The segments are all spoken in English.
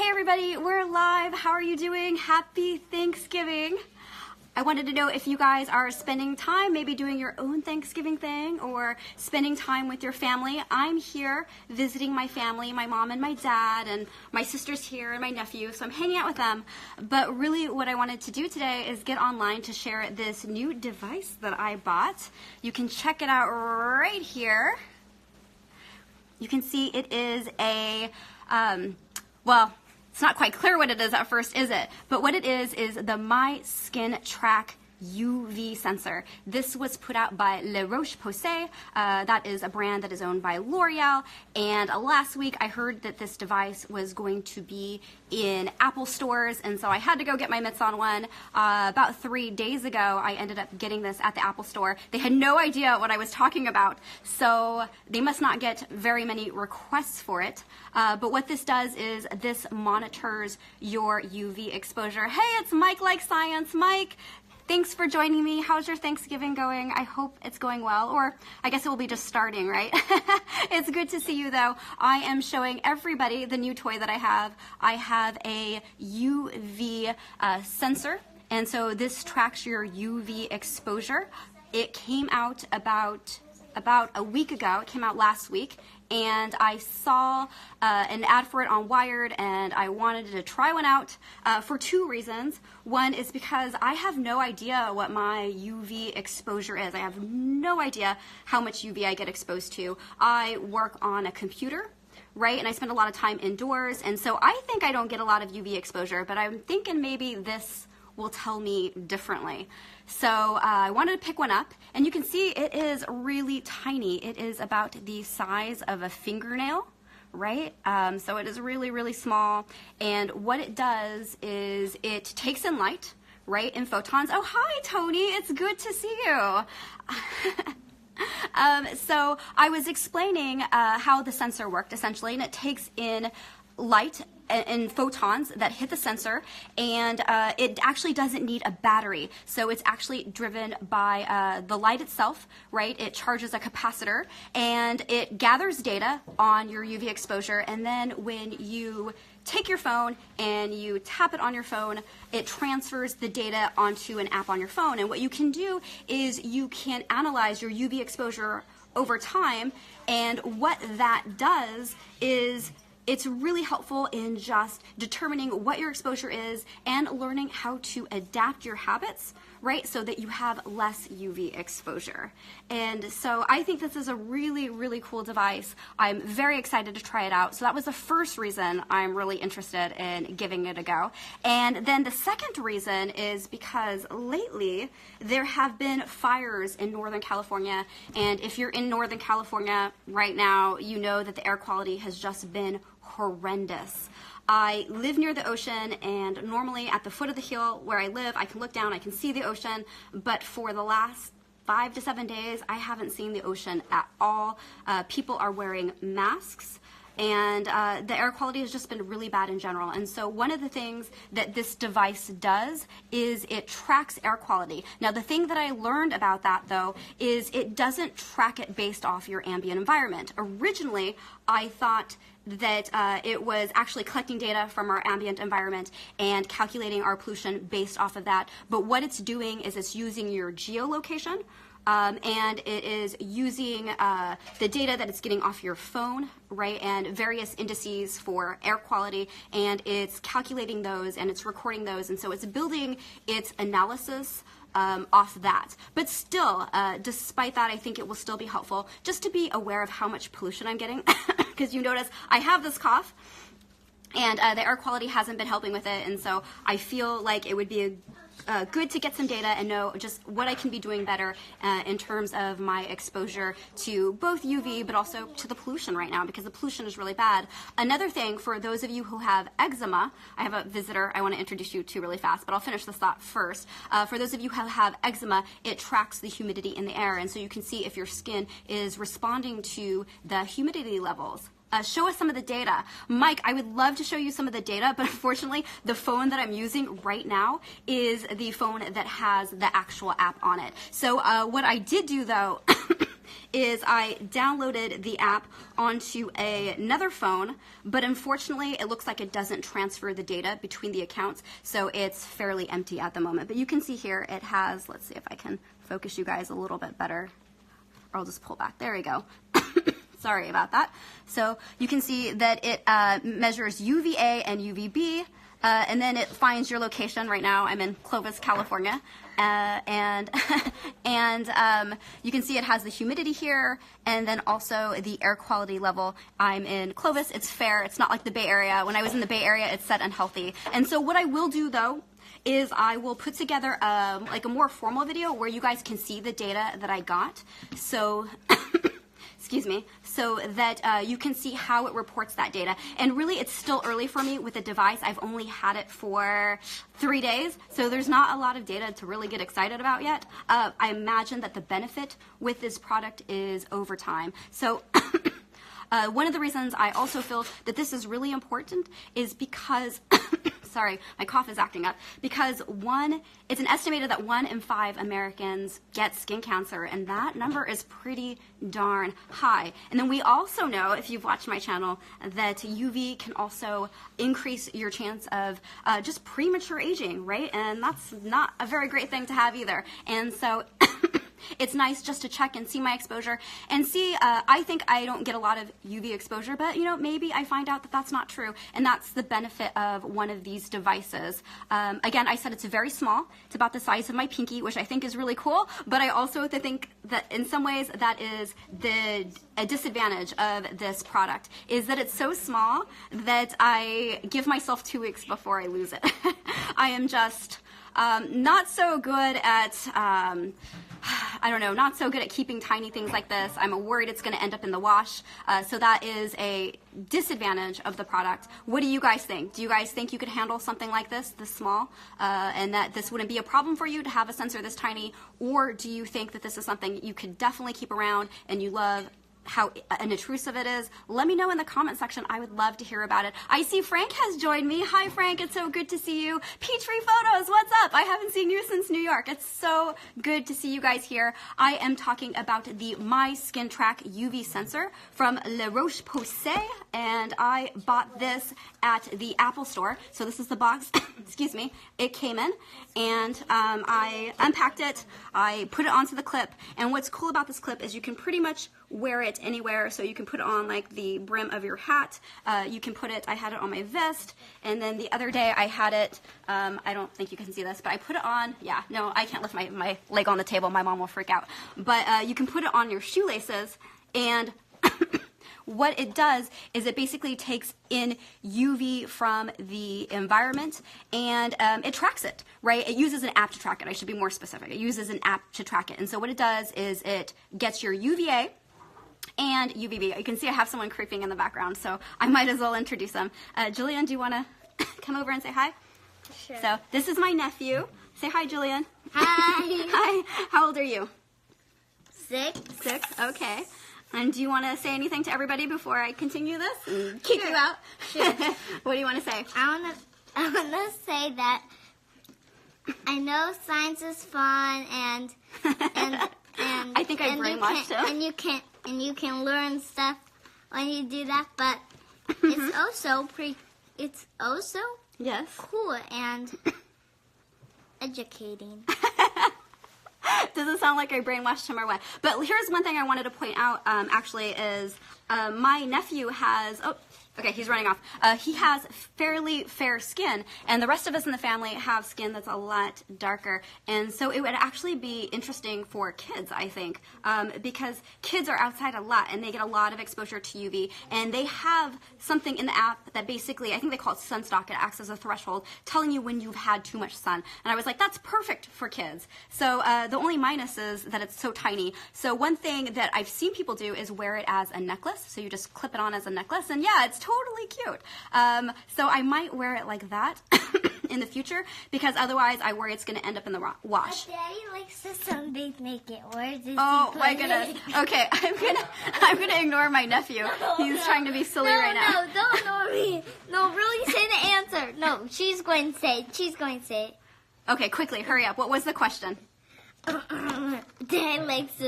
Hey everybody, we're live. How are you doing? Happy Thanksgiving. I wanted to know if you guys are spending time maybe doing your own Thanksgiving thing or spending time with your family. I'm here visiting my family, my mom and my dad, and my sister's here and my nephew, so I'm hanging out with them. But really what I wanted to do today is get online to share this new device that I bought. You can check it out right here. You can see it is a, well, it's not quite clear what it is at first, is it? But what it is the MySkinTrack UV sensor. This was put out by Roche-Posay. That is a brand that is owned by L'Oreal. And last week I heard that this device was going to be in Apple stores, and so I had to go get my mitts on one. About 3 days ago, I ended up getting this at the Apple store. They had no idea what I was talking about, so they must not get very many requests for it. But what this does is this monitors your UV exposure. Hey, it's Mike Like Science. Mike, thanks for joining me. How's your Thanksgiving going? I hope it's going well, or I guess it will be just starting, right? It's good to see you though. I am showing everybody the new toy that I have. I have a UV sensor, and so this tracks your UV exposure. It came out about a week ago. It came out last week, and I saw an ad for it on Wired, and I wanted to try one out for two reasons. One is because I have no idea what my UV exposure is. I have no idea how much UV I get exposed to. I work on a computer, right, and I spend a lot of time indoors, and so I think I don't get a lot of UV exposure, but I'm thinking maybe this will tell me differently. So I wanted to pick one up, and you can see it is really tiny. It is about the size of a fingernail, right? So it is really, really small, and what it does is it takes in light, right, in photons. Oh, hi, Tony. It's good to see you. So I was explaining how the sensor worked, essentially, and it takes in light and photons that hit the sensor, and it actually doesn't need a battery, so it's actually driven by the light itself, right? It charges a capacitor, and it gathers data on your UV exposure, and then when you take your phone and you tap it on your phone, it transfers the data onto an app on your phone. And what you can do is you can analyze your UV exposure over time, and what that does is it's really helpful in just determining what your exposure is and learning how to adapt your habits, right, so that you have less UV exposure. And so I think this is a really, really cool device. I'm very excited to try it out. So that was the first reason I'm really interested in giving it a go. And then the second reason is because lately there have been fires in Northern California. And if you're in Northern California right now, you know that the air quality has just been horrendous. I live near the ocean, and normally at the foot of the hill where I live, I can look down, I can see the ocean, but for the last 5 to 7 days, I haven't seen the ocean at all. People are wearing masks, and the air quality has just been really bad in general. And so one of the things that this device does is it tracks air quality. Now, the thing that I learned about that, though, is it doesn't track it based off your ambient environment. Originally, I thought that it was actually collecting data from our ambient environment and calculating our pollution based off of that. But what it's doing is it's using your geolocation, and it is using the data that it's getting off your phone, right, and various indices for air quality, and it's calculating those and it's recording those, and so it's building its analysis off that. But still, despite that, I think it will still be helpful just to be aware of how much pollution I'm getting, because you notice I have this cough, and the air quality hasn't been helping with it, and so I feel like it would be good to get some data and know just what I can be doing better in terms of my exposure to both UV but also to the pollution right now, because the pollution is really bad. Another thing, for those of you who have eczema, I have a visitor I want to introduce you to really fast, but I'll finish this thought first. For those of you who have eczema, it tracks the humidity in the air, and so you can see if your skin is responding to the humidity levels. Show us some of the data. Mike, I would love to show you some of the data, but unfortunately, the phone that I'm using right now is the phone that has the actual app on it. So what I did do, though, is I downloaded the app onto another phone, but unfortunately it looks like it doesn't transfer the data between the accounts, so it's fairly empty at the moment. But you can see here it has, let's see if I can focus you guys a little bit better. Or I'll just pull back. There we go. Sorry about that. So you can see that it measures UVA and UVB, and then it finds your location. Right now I'm in Clovis, California, and you can see it has the humidity here, and then also the air quality level. I'm in Clovis. It's fair. It's not like the Bay Area. When I was in the Bay Area, it said unhealthy. And so what I will do, though, is I will put together like a more formal video where you guys can see the data that I got. So excuse me, so that you can see how it reports that data. And really, it's still early for me with the device. I've only had it for 3 days, so there's not a lot of data to really get excited about yet. I imagine that the benefit with this product is over time. So one of the reasons I also feel that this is really important is because sorry, my cough is acting up, because it's an estimated that 1 in 5 Americans get skin cancer, and that number is pretty darn high. And then we also know, if you've watched my channel, that UV can also increase your chance of just premature aging, right? And that's not a very great thing to have either. And so it's nice just to check and see my exposure and see. I think I don't get a lot of UV exposure, but maybe I find out that that's not true, and that's the benefit of one of these devices. Again, I said it's very small. It's about the size of my pinky, which I think is really cool, but I also think that in some ways that is a disadvantage of this product, is that it's so small that I give myself 2 weeks before I lose it. I am just not so good at not so good at keeping tiny things like this. I'm worried it's going to end up in the wash. So that is a disadvantage of the product. What do you guys think? Do you guys think you could handle something like this small, and that this wouldn't be a problem for you to have a sensor this tiny? Or do you think that this is something you could definitely keep around and you love how intrusive it is? Let me know in the comment section. I would love to hear about it. I see Frank has joined me. Hi, Frank. It's so good to see you. Petrie Photos, what's up? I haven't seen you since New York. It's so good to see you guys here. I am talking about the MySkinTrack UV sensor from Roche-Posay, and I bought this at the Apple Store. So this is the box, excuse me, it came in, and I unpacked it. I put it onto the clip, and what's cool about this clip is you can pretty much wear it anywhere. So you can put it on like the brim of your hat. You can put it, I had it on my vest, and then the other day I had it, I don't think you can see this, but I put it on, yeah, no, I can't lift my leg on the table. My mom will freak out. But you can put it on your shoelaces, and what it does is it basically takes in UV from the environment, and it tracks it, right? It uses an app to track it. I should be more specific. It uses an app to track it. And so what it does is it gets your UVA and UVB. You can see I have someone creeping in the background, so I might as well introduce them. Julian, do you want to come over and say hi? Sure. So this is my nephew. Say hi, Julian. Hi. Hi. How old are you? 6. 6. Okay. And do you want to say anything to everybody before I continue this and kick you out? Sure. What do you want to say? I wanna say that I know science is fun and I think I brainwashed him. And you can learn stuff when you do that, but it's also Yes. cool and educating. Doesn't sound like I brainwashed him or what. But here's one thing I wanted to point out, actually, is my nephew has, okay, he's running off. He has fairly fair skin, and the rest of us in the family have skin that's a lot darker. And so it would actually be interesting for kids, I think, because kids are outside a lot, and they get a lot of exposure to UV. And they have something in the app that basically, I think they call it sunstock. It acts as a threshold, telling you when you've had too much sun. And I was like, that's perfect for kids. So the only minus is that it's so tiny. So one thing that I've seen people do is wear it as a necklace. So you just clip it on as a necklace, and yeah, it's totally cute. So I might wear it like that in the future, because otherwise I worry it's going to end up in the wash. But Daddy likes to sunbathe naked. Where does Oh he my put goodness. it? Okay, I'm gonna ignore my nephew. He's trying to be silly right now. No, don't ignore me. No, really say the answer. No, she's going to say it. Okay, quickly, hurry up. What was the question? Daddy likes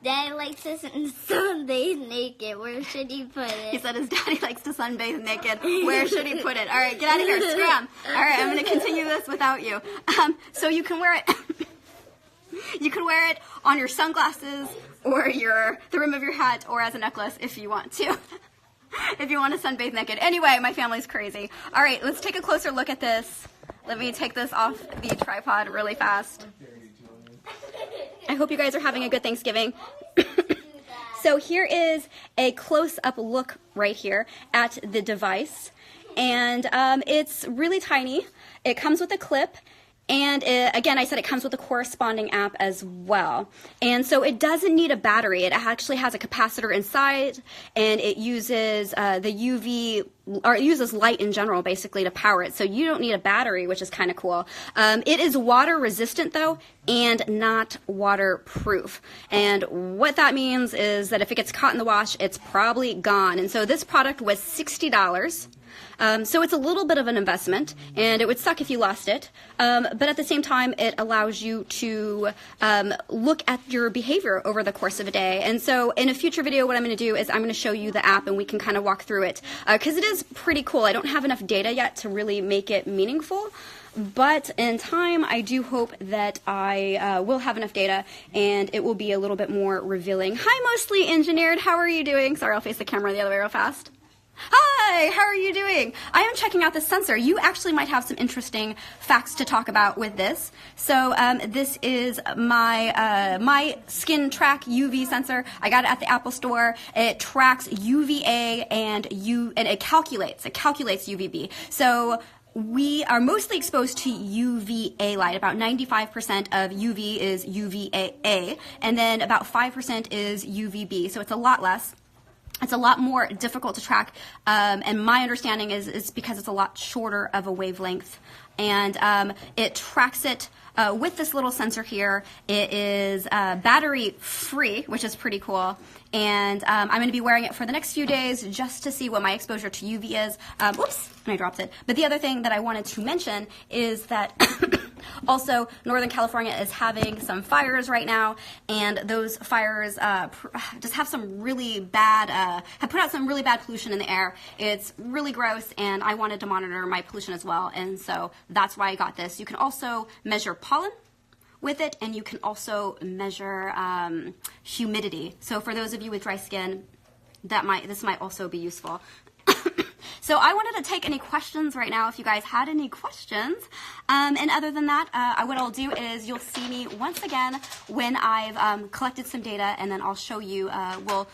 Dad likes to sunbathe naked. Where should he put He it? said his daddy likes to sunbathe naked. Where should he put it? All right, get out of here, scram. All right, I'm going to continue this without you. So you can wear it. You can wear it on your sunglasses or the rim of your hat or as a necklace if you want to. If you want to sunbathe naked. Anyway, my family's crazy. All right, let's take a closer look at this. Let me take this off the tripod really fast. I hope you guys are having a good Thanksgiving. So here is a close-up look right here at the device. And it's really tiny. It comes with a clip. And again, I said it comes with a corresponding app as well. And so it doesn't need a battery. It actually has a capacitor inside, and it uses the UV, or it uses light in general, basically, to power it. So you don't need a battery, which is kind of cool. It is water resistant, though, and not waterproof. And what that means is that if it gets caught in the wash, it's probably gone. And so this product was $60. So it's a little bit of an investment, and it would suck if you lost it. But at the same time, it allows you to look at your behavior over the course of a day. And so in a future video, what I'm going to do is I'm going to show you the app, and we can kind of walk through it. Because it is pretty cool. I don't have enough data yet to really make it meaningful. But in time, I do hope that I will have enough data, and it will be a little bit more revealing. Hi, Mostly Engineered. How are you doing? Sorry, I'll face the camera the other way real fast. Hi, how are you doing? I am checking out this sensor. You actually might have some interesting facts to talk about with this. So this is my MySkinTrack UV sensor. I got it at the Apple Store. It tracks UVA and it calculates UVB. So we are mostly exposed to UVA light. About 95% of UV is UVA, and then about 5% is UVB. So it's a lot less. It's a lot more difficult to track, and my understanding is because it's a lot shorter of a wavelength. And it tracks it with this little sensor here. It is battery free, which is pretty cool. And I'm going to be wearing it for the next few days just to see what my exposure to UV is. Whoops, and I dropped it. But the other thing that I wanted to mention is that also Northern California is having some fires right now, and those fires just have some really bad, have put out some really bad pollution in the air. It's really gross, and I wanted to monitor my pollution as well, and so that's why I got this. You can also measure pollen with it, and you can also measure humidity. So for those of you with dry skin, this might also be useful. So I wanted to take any questions right now if you guys had any questions. And other than that, what I'll do is you'll see me once again when I've collected some data, and then I'll show you, we'll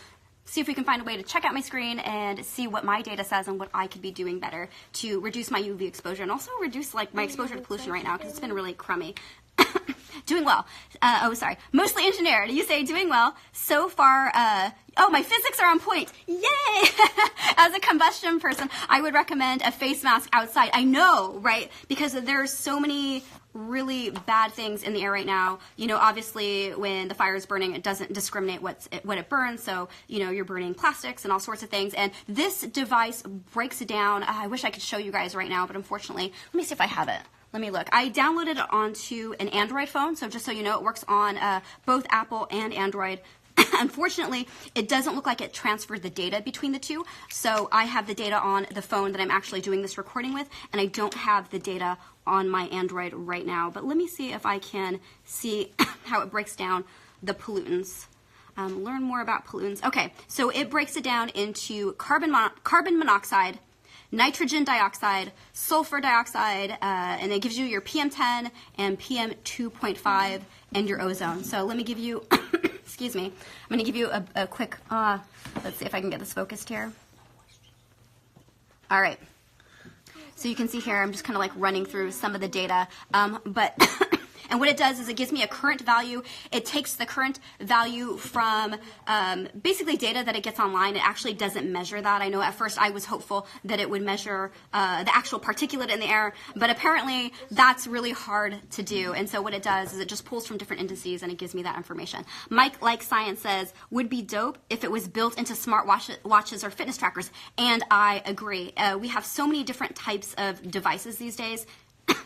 see if we can find a way to check out my screen and see what my data says and what I could be doing better to reduce my UV exposure and also reduce like my exposure to pollution right now because it's been really crummy. Doing well. Mostly Engineered. You say doing well. So far, oh, my physics are on point. Yay! As a combustion person, I would recommend a face mask outside. I know, right? Because there's so many really bad things in the air right now. You know, obviously, when the fire is burning, it doesn't discriminate what it burns. So, you know, you're burning plastics and all sorts of things. And this device breaks it down. I wish I could show you guys right now, but unfortunately, let me see if I have it. Let me look. I downloaded it onto an Android phone, so just so you know, it works on both Apple and Android. Unfortunately, it doesn't look like it transferred the data between the two, so I have the data on the phone that I'm actually doing this recording with, and I don't have the data on my Android right now. But let me see if I can see how it breaks down the pollutants. Learn more about pollutants. Okay, so it breaks it down into carbon monoxide, nitrogen dioxide, sulfur dioxide, and it gives you your PM10 and PM2.5 and your ozone. So let me give you, excuse me, I'm going to give you a quick, let's see if I can get this focused here. All right. So you can see here, I'm just kind of like running through some of the data, but and what it does is it gives me a current value. It takes the current value from basically data that it gets online. It actually doesn't measure that. I know at first I was hopeful that it would measure the actual particulate in the air, but apparently that's really hard to do. And so what it does is it just pulls from different indices and it gives me that information. Mike Like Science says, would be dope if it was built into smart watches or fitness trackers. And I agree. We have so many different types of devices these days.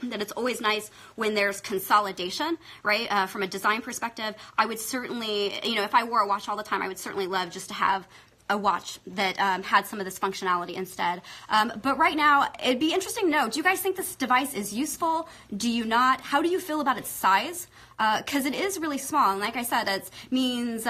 that it's always nice when there's consolidation, right? From a design perspective, I would certainly, if I wore a watch all the time, I would certainly love just to have a watch that had some of this functionality instead. But right now, it'd be interesting to know, do you guys think this device is useful? Do you not? How do you feel about its size? Because it is really small, and like I said, it means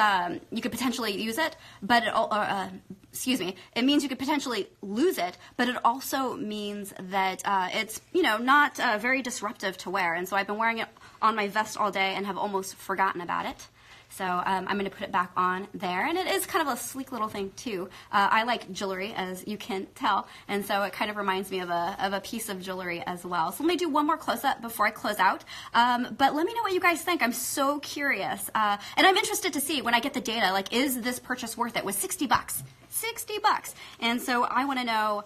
you could potentially use it, but it means you could potentially lose it, but it also means that it's, not very disruptive to wear. And so I've been wearing it on my vest all day and have almost forgotten about it. So I'm going to put it back on there. And it is kind of a sleek little thing, too. I like jewelry, as you can tell. And so it kind of reminds me of a piece of jewelry as well. So let me do one more close-up before I close out. But let me know what you guys think. I'm so curious. And I'm interested to see when I get the data, like, is this purchase worth it? With $60. $60. And so I want to know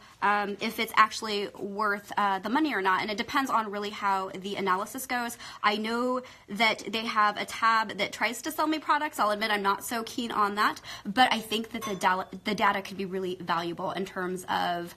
if it's actually worth the money or not. And it depends on really how the analysis goes. I know that they have a tab that tries to sell me products. I'll admit I'm not so keen on that. But I think that the data could be really valuable in terms of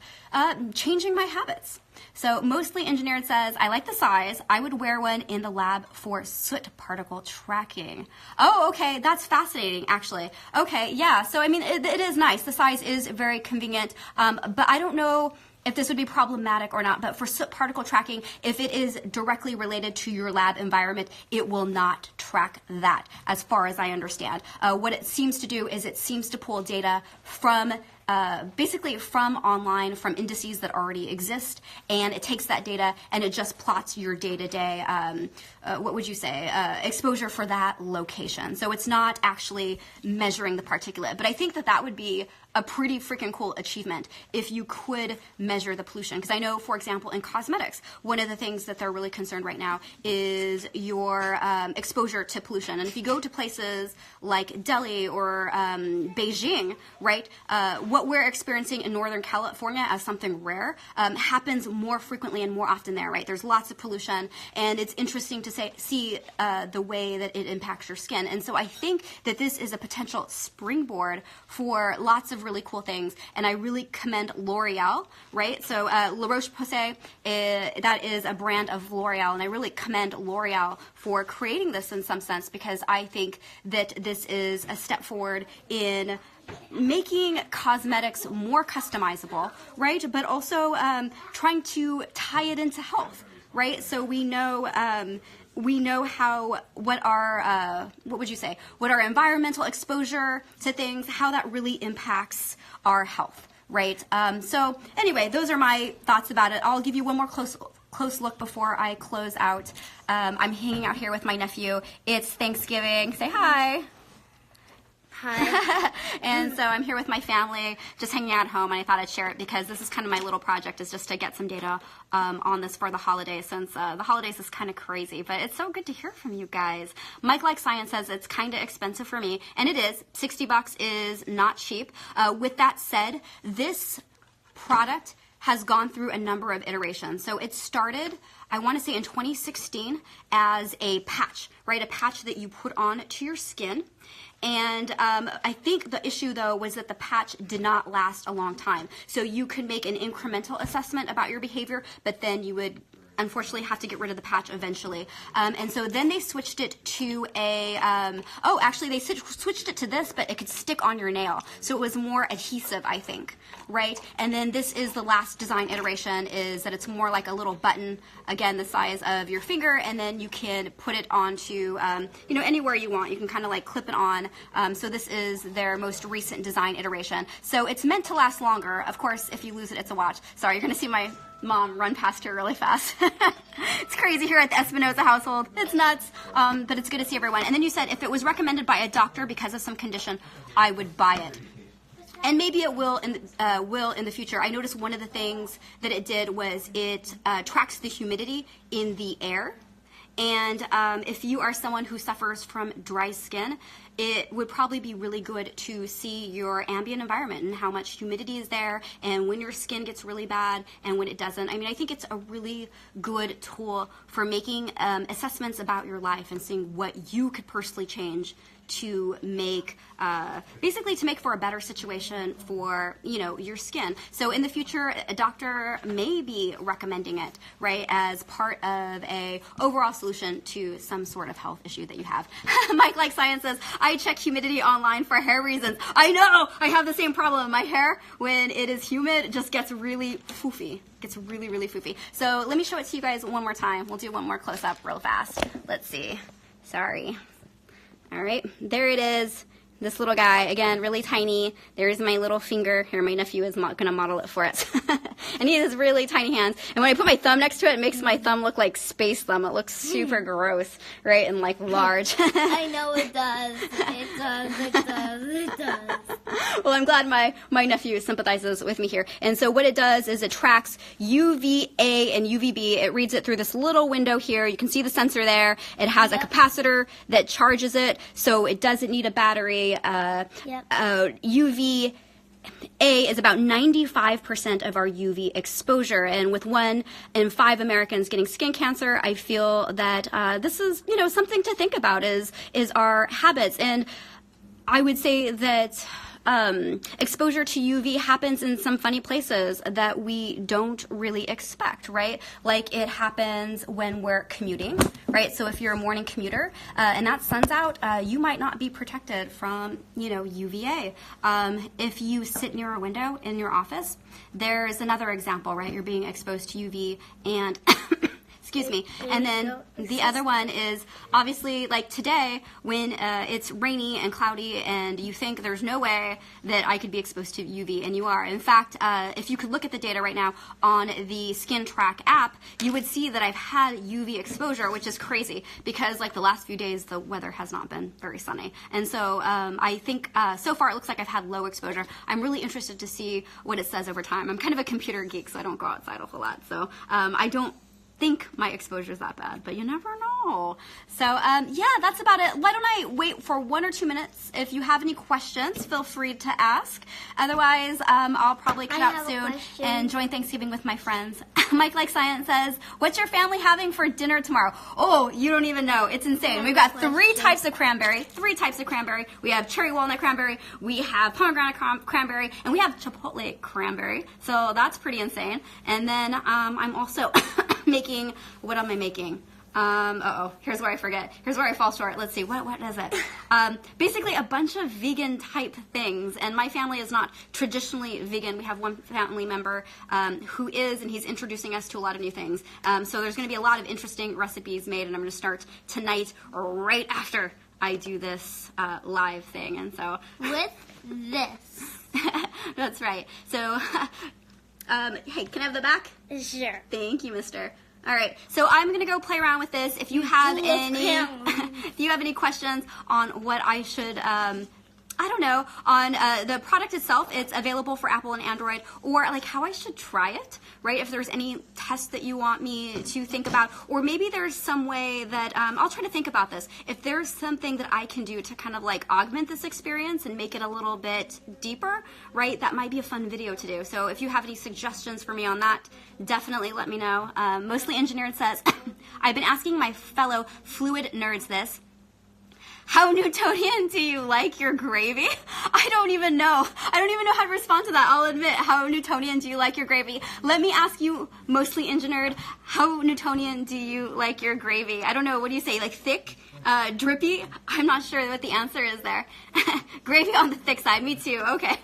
changing my habits. So Mostly Engineered says, I like the size. I would wear one in the lab for soot particle tracking. Oh, okay. That's fascinating, actually. Okay, yeah. So, I mean, it is nice. The size is very convenient. But I don't know if this would be problematic or not. But for soot particle tracking, if it is directly related to your lab environment, it will not track that, as far as I understand. What it seems to do is it seems to pull data from basically from online, from indices that already exist, and it takes that data and it just plots your day-to-day, what would you say, exposure for that location. So it's not actually measuring the particulate. But I think that would be a pretty freaking cool achievement if you could measure the pollution. Because I know, for example, in cosmetics, one of the things that they're really concerned right now is your exposure to pollution. And if you go to places like Delhi or Beijing, right, what we're experiencing in Northern California as something rare happens more frequently and more often there, right? There's lots of pollution, and it's interesting to see the way that it impacts your skin. And so I think that this is a potential springboard for lots of really cool things, and I really commend L'Oreal, right? So Roche-Posay, that is a brand of L'Oreal, and I really commend L'Oreal for creating this in some sense, because I think that this is a step forward in making cosmetics more customizable, right? But also trying to tie it into health, right? So we know what our environmental exposure to things, how that really impacts our health, right? So anyway, those are my thoughts about it. I'll give you one more close look before I close out. I'm hanging out here with my nephew. It's Thanksgiving. Say hi. Hi. And so I'm here with my family, just hanging out at home, and I thought I'd share it because this is kind of my little project, is just to get some data on this for the holidays, since the holidays is kind of crazy. But it's so good to hear from you guys. Mike Like Science says it's kind of expensive for me, and it is. $60 is not cheap. With that said, this product has gone through a number of iterations. So it started, I want to say, in 2016 as a patch, right? A patch that you put on to your skin. And I think the issue, though, was that the patch did not last a long time. So you could make an incremental assessment about your behavior, but then you would unfortunately have to get rid of the patch eventually. And so then they switched it to they switched it to this, but it could stick on your nail. So it was more adhesive, I think, right? And then this is the last design iteration, is that it's more like a little button, again, the size of your finger, and then you can put it onto, anywhere you want. You can kind of like clip it on. So this is their most recent design iteration. So it's meant to last longer. Of course, if you lose it, it's a watch. Sorry, you're going to see my mom run past here really fast. It's crazy here at the Espinosa household. It's nuts, but it's good to see everyone. And then you said if it was recommended by a doctor because of some condition, I would buy it. And maybe it will in the future. I noticed one of the things that it did was it tracks the humidity in the air. And if you are someone who suffers from dry skin, it would probably be really good to see your ambient environment and how much humidity is there, and when your skin gets really bad and when it doesn't. I mean, I think it's a really good tool for making assessments about your life and seeing what you could personally change to make, basically to make for a better situation for, you know, your skin. So in the future, a doctor may be recommending it, right, as part of a overall solution to some sort of health issue that you have. Mike Like Science says, I check humidity online for hair reasons. I know, I have the same problem. My hair, when it is humid, just gets really foofy. Gets really, really foofy. So let me show it to you guys one more time. We'll do one more close up real fast. Let's see. Sorry. All right, there it is. This little guy, again, really tiny. There's my little finger. Here, my nephew is going to model it for us. And he has really tiny hands. And when I put my thumb next to it, it makes my thumb look like space thumb. It looks super gross, right, and like large. I know it does. It does. It does. It does. Well, I'm glad my nephew sympathizes with me here. And so what it does is it tracks UVA and UVB. It reads it through this little window here. You can see the sensor there. It has a capacitor that charges it, so it doesn't need a battery. UVA is about 95% of our UV exposure, and with 1 in 5 Americans getting skin cancer, I feel that this is, you know, something to think about is our habits. And I would say that exposure to UV happens in some funny places that we don't really expect, right? Like it happens when we're commuting, right? So if you're a morning commuter and that sun's out, you might not be protected from, you know, UVA. If you sit near a window in your office, there's another example, right? You're being exposed to UV and excuse me. And then the other one is obviously like today when it's rainy and cloudy and you think there's no way that I could be exposed to UV, and you are. In fact, if you could look at the data right now on the SkinTrack app, you would see that I've had UV exposure, which is crazy because like the last few days the weather has not been very sunny. And so I think so far it looks like I've had low exposure. I'm really interested to see what it says over time. I'm kind of a computer geek, so I don't go outside a whole lot. So I don't think my exposure is that bad, but you never know. So yeah, that's about it. Why don't I wait for 1 or 2 minutes? If you have any questions, feel free to ask. Otherwise, I'll probably cut out soon and join Thanksgiving with my friends. Mike Like Science says, what's your family having for dinner tomorrow? Oh, you don't even know. It's insane. We've got 3 types of cranberry. 3 types of cranberry. We have cherry walnut cranberry, we have pomegranate cranberry, and we have chipotle cranberry. So that's pretty insane. And then I'm also making, what am I making? Here's where I forget. Here's where I fall short. Let's see, what is it? Basically a bunch of vegan type things, and my family is not traditionally vegan. We have one family member who is, and he's introducing us to a lot of new things. So there's going to be a lot of interesting recipes made, and I'm going to start tonight right after I do this live thing. And so with this. That's right. So hey, can I have the back? Sure. Thank you, mister. All right, so I'm gonna go play around with this. If you have any questions on what I should, I don't know, on the product itself, it's available for Apple and Android, or like how I should try it, right? If there's any tests that you want me to think about, or maybe there's some way that, I'll try to think about this. If there's something that I can do to kind of like augment this experience and make it a little bit deeper, right? That might be a fun video to do. So if you have any suggestions for me on that, definitely let me know. Mostly Engineered says, I've been asking my fellow fluid nerds this. How Newtonian do you like your gravy? I don't even know. I don't even know how to respond to that. I'll admit, how Newtonian do you like your gravy? Let me ask you, mostly engineered, how Newtonian do you like your gravy? I don't know. What do you say? Like thick? Drippy? I'm not sure what the answer is there. Gravy on the thick side. Me too. Okay.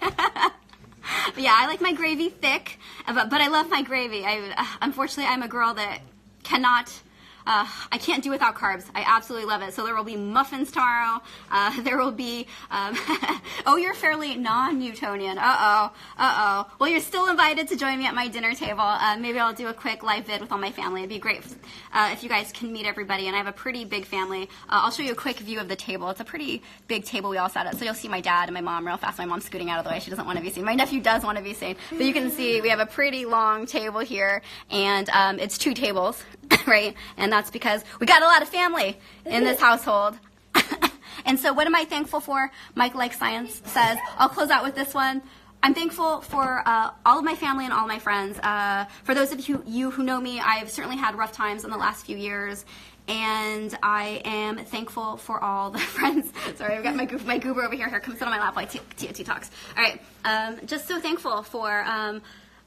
Yeah, I like my gravy thick, but I love my gravy. Unfortunately, I'm a girl that cannot... I can't do without carbs. I absolutely love it. So there will be muffins tomorrow. There will be, oh, you're fairly non-Newtonian. Uh-oh. Well, you're still invited to join me at my dinner table. Maybe I'll do a quick live vid with all my family. It'd be great if you guys can meet everybody. And I have a pretty big family. I'll show you a quick view of the table. It's a pretty big table we all sat at. So you'll see my dad and my mom real fast. My mom's scooting out of the way. She doesn't want to be seen. My nephew does want to be seen. But you can see we have a pretty long table here. And it's 2 tables, right? And that's because we got a lot of family in this household. And so what am I thankful for? Mike Like Science says, I'll close out with this one. I'm thankful for all of my family and all my friends. For those of you who know me, I've certainly had rough times in the last few years, and I am thankful for all the friends. Sorry, I've got my goober over here. Here, come sit on my lap while Tia talks. All right, just so thankful for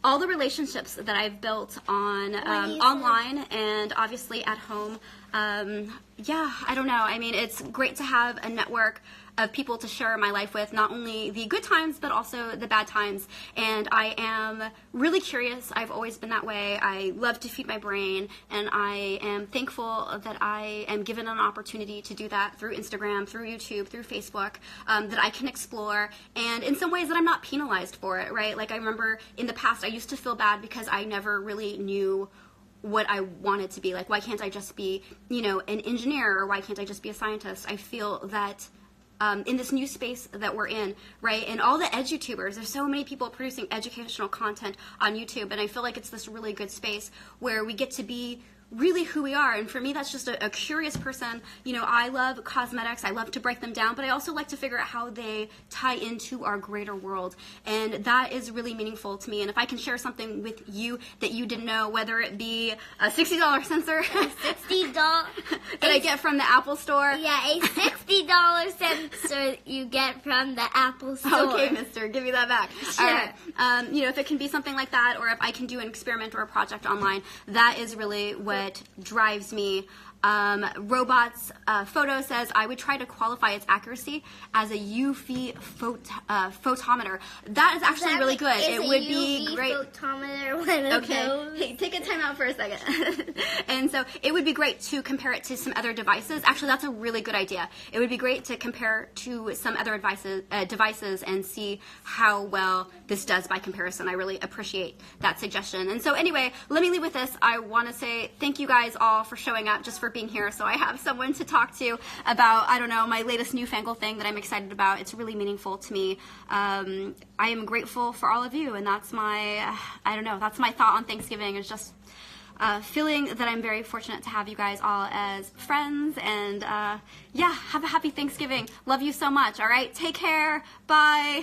all the relationships that I've built on online and obviously at home. Yeah, I don't know. I mean, it's great to have a network of people to share my life with, not only the good times, but also the bad times. And I am really curious. I've always been that way. I love to feed my brain, and I am thankful that I am given an opportunity to do that through Instagram, through YouTube, through Facebook, that I can explore, and in some ways that I'm not penalized for it, right? Like, I remember in the past, I used to feel bad because I never really knew what I wanted to be. Like, why can't I just be, an engineer, or why can't I just be a scientist? I feel that in this new space that we're in, right, and all the edutubers, there's so many people producing educational content on YouTube, and I feel like it's this really good space where we get to be really who we are. And for me, that's just a curious person. I love cosmetics, I love to break them down, but I also like to figure out how they tie into our greater world, and that is really meaningful to me. And if I can share something with you that you didn't know, whether it be a $60 sensor $60 that I get from the Apple Store. Yeah, a $60 sensor you get from the Apple Store. Okay, mister, give me that back. Sure. All right. If it can be something like that, or if I can do an experiment or a project online, that is really what drives me. Robots Photo says, I would try to qualify its accuracy as a UV photometer. That is actually really good. It would be great. Photometer one of those? Hey, take a time out for a second. And so it would be great to compare it to some other devices. Actually, that's a really good idea. It would be great to compare to some other devices and see how well this does by comparison. I really appreciate that suggestion. And so anyway, let me leave with this. I want to say thank you guys all for showing up, just for being here, so I have someone to talk to about, I don't know, my latest newfangled thing that I'm excited about. It's really meaningful to me. I am grateful for all of you, and that's my, that's my thought on Thanksgiving, is just feeling that I'm very fortunate to have you guys all as friends, and yeah, have a happy Thanksgiving. Love you so much, all right? Take care. Bye.